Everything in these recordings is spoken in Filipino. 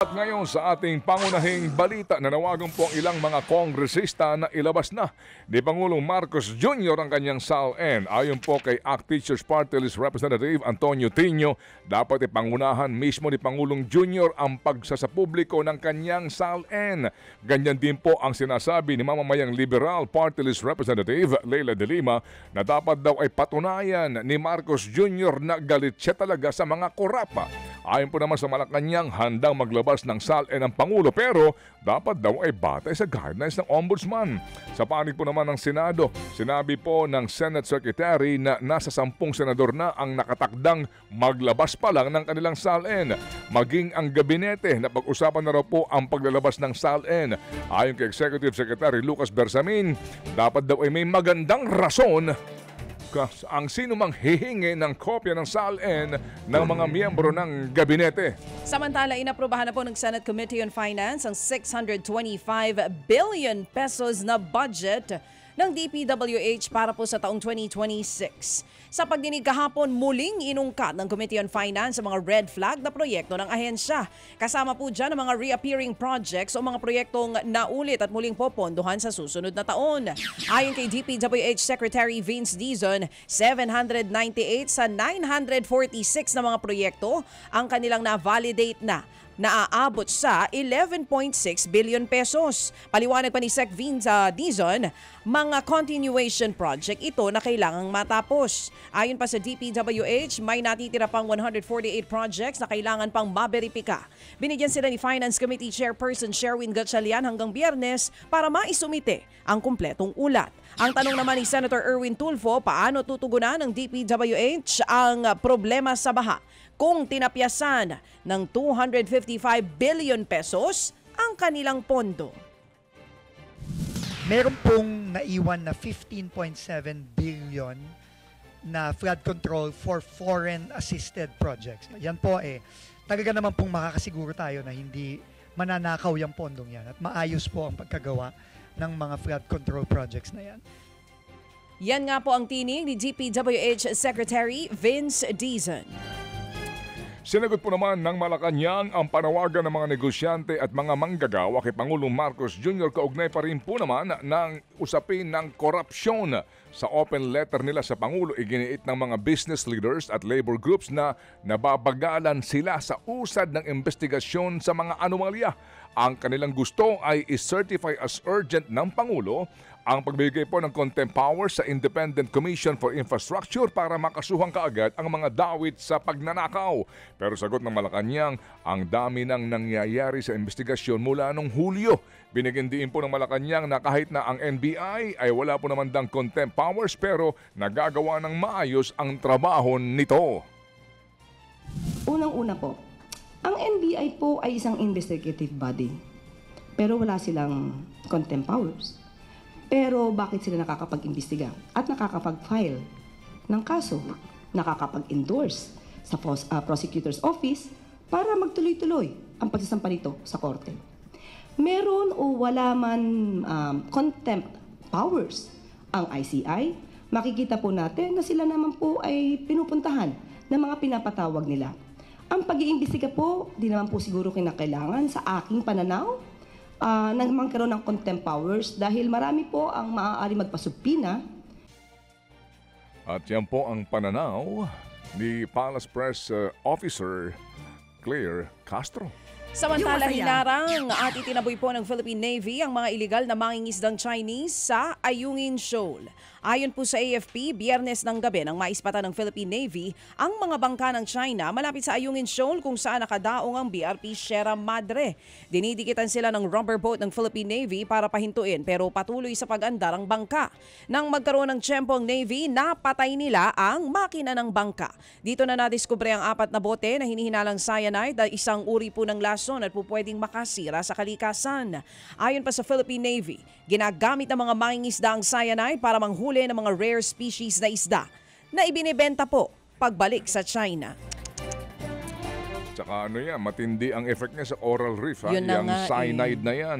At ngayon sa ating pangunahing balita, nanawagan po ang ilang mga kongresista na ilabas na ni Pangulong Marcos Jr. ang kanyang SALN. Ayon po kay ACT Teachers Party List Representative Antonio Tino, dapat ipangunahan mismo ni Pangulong Jr. ang pagsasapubliko ng kanyang SALN. Ganyan din po ang sinasabi ni mamamayang Liberal Party List Representative Leila de Lima na dapat daw ay patunayan ni Marcos Jr. na galit siya talaga sa mga korapa. Ayon po naman sa Malacanang, handang maglabas ng SALN ng Pangulo pero dapat daw ay batay sa guidelines ng Ombudsman. Sa panig po naman ng Senado, sinabi po ng Senate Secretary na nasa 10 senador na ang nakatakdang maglabas pa lang ng kanilang SALN. Maging ang gabinete na pag-usapan na raw po ang paglalabas ng SALN. Ayon kay Executive Secretary Lucas Bersamin, dapat daw ay may magandang rason ang sino mang hihingi ng kopya ng SALN ng mga miyembro ng gabinete. Samantala, inaprubahan na po ng Senate Committee on Finance ang 625 billion pesos na budget ng DPWH para po sa taong 2026. Sa pagdinig kahapon, muling inungkat ng Committee on Finance ang mga red flag na proyekto ng ahensya. Kasama po dyan ang mga reappearing projects o mga proyektong naulit at muling popondohan sa susunod na taon. Ayon kay DPWH Secretary Vince Dizon, 798 sa 946 na mga proyekto ang kanilang na-validate na naaabot sa 11.6 billion pesos. Paliwanag pa ni Sec Vince Dizon, mga continuation project ito na kailangang matapos. Ayon pa sa DPWH, may natitira pang 148 projects na kailangan pang maberipika. Binigyan sila ni Finance Committee Chairperson Sherwin Gatchalian hanggang Biyernes para maisumite ang kumpletong ulat. Ang tanong naman ni Senator Erwin Tulfo, paano tutugunan ng DPWH ang problema sa baha kung tinapyasan ng 255 billion pesos ang kanilang pondo? Meron pong naiwan na 15.7 billion na flood control for foreign assisted projects. Yan po talaga naman pong makakasiguro tayo na hindi mananakaw yung pondong yan at maayos po ang pagkagawa ng mga flood control projects na yan. Yan nga po ang tinig ni DPWH Secretary Vince Dizon. Sinagot po naman ng Malacanang ang panawagan ng mga negosyante at mga manggagawa kay Pangulong Marcos Jr. Kaugnay pa rin po naman ng usapin ng korupsyon. Sa open letter nila sa Pangulo, iginiit ng mga business leaders at labor groups na nababagalan sila sa usad ng investigasyon sa mga anomalya. Ang kanilang gusto ay i-certify as urgent ng Pangulo ang pagbigay po ng contempt powers sa Independent Commission for Infrastructure para makasuhan kaagad ang mga dawit sa pagnanakaw. Pero sagot ng Malacanang, ang dami nang nangyayari sa investigasyon mula noong Hulyo. Binigyan din po ng Malacanang na kahit na ang NBI ay wala po naman dang contempt powers pero nagagawa ng maayos ang trabaho nito. Unang-una po, ang NBI po ay isang investigative body pero wala silang contempt powers. Pero bakit sila nakakapag-imbestiga at nakakapag-file ng kaso, nakakapag-endorse sa prosecutor's office para magtuloy-tuloy ang pagsasampa nito sa korte? Meron o wala man contempt powers ang ICI, makikita po natin na sila naman po ay pinupuntahan ng mga pinapatawag nila. Ang pag-iimbestiga po, di naman po siguro kinakailangan sa aking pananaw nang magkaroon ng contempt powers dahil marami po ang maaari magpasubpina. At yan po ang pananaw ni Palace Press Officer Claire Castro. Samantala, hinarang at itinaboy po ng Philippine Navy ang mga iligal na mangingisdang Chinese sa Ayungin Shoal. Ayon po sa AFP, Biyernes ng gabi nang maispatan ng Philippine Navy ang mga bangka ng China malapit sa Ayungin Shoal kung saan nakadaong ang BRP Sierra Madre. Dinidikitan sila ng rubber boat ng Philippine Navy para pahintuin pero patuloy sa pag-andar ang bangka. Nang magkaroon ng tiyempo ang Navy, napatay nila ang makina ng bangka. Dito na nadiskubre ang 4 na bote na hinihinalang cyanide, isang uri po ng lason at po pwedeng makasira sa kalikasan. Ayon pa sa Philippine Navy, ginagamit ng mga mangingisda ang cyanide para manghuli ng mga rare species na isda na ibinibenta po pagbalik sa China. Tsaka matindi ang effect niya sa coral reef. Yun na Yung cyanide na yan.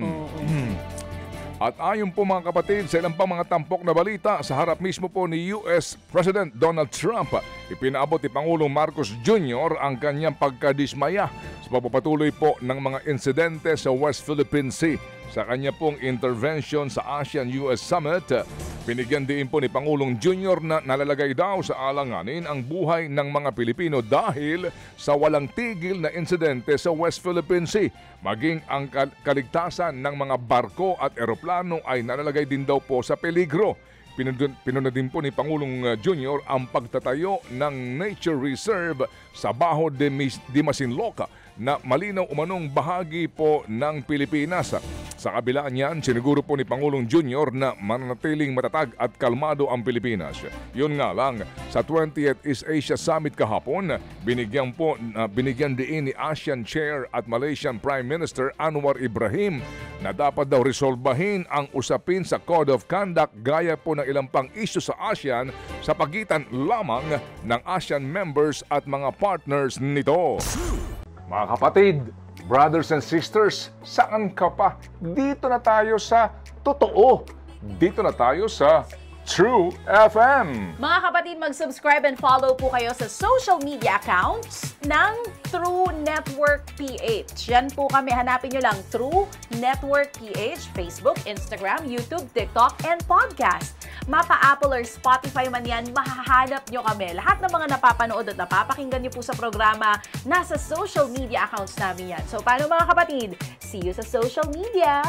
At ayon po mga kapatid sa ilang pang mga tampok na balita, sa harap mismo po ni US President Donald Trump, ipinaabot ni Pangulong Marcos Jr. ang kanyang pagkadismaya sa pagpapatuloy po ng mga insidente sa West Philippine Sea. Sa kanya pong intervention sa ASEAN-US Summit, binigyan din po ni Pangulong Jr. na nalalagay daw sa alanganin ang buhay ng mga Pilipino dahil sa walang tigil na insidente sa West Philippine Sea. Maging ang kaligtasan ng mga barko at eroplano ay nalalagay din daw po sa peligro. Pinuna din po ni Pangulong Jr. ang pagtatayo ng Nature Reserve sa Baho de Masinloc na malinaw umanong bahagi po ng Pilipinas. Sa kabila niyan, siniguro po ni Pangulong Jr. na mananatiling matatag at kalmado ang Pilipinas. Yun nga lang, sa 20th East Asia Summit kahapon, binigyan diin ni ASEAN Chair at Malaysian Prime Minister Anwar Ibrahim na dapat daw resolbahin ang usapin sa Code of Conduct gaya po ng ilang pang isyu sa ASEAN sa pagitan lamang ng ASEAN members at mga partners nito. Mga kapatid, brothers and sisters, saan ka pa? Dito na tayo sa totoo. Dito na tayo sa True FM. Mga kapatid, mag-subscribe and follow po kayo sa social media accounts ng True Network PH. Yan po kami, hanapin nyo lang True Network PH, Facebook, Instagram, YouTube, TikTok, and podcast. Mapa Apple or Spotify man yan, mahahanap nyo kami. Lahat ng mga napapanood at napapakinggan nyo po sa programa, nasa social media accounts namin yan. So, paano mga kapatid? See you sa social media!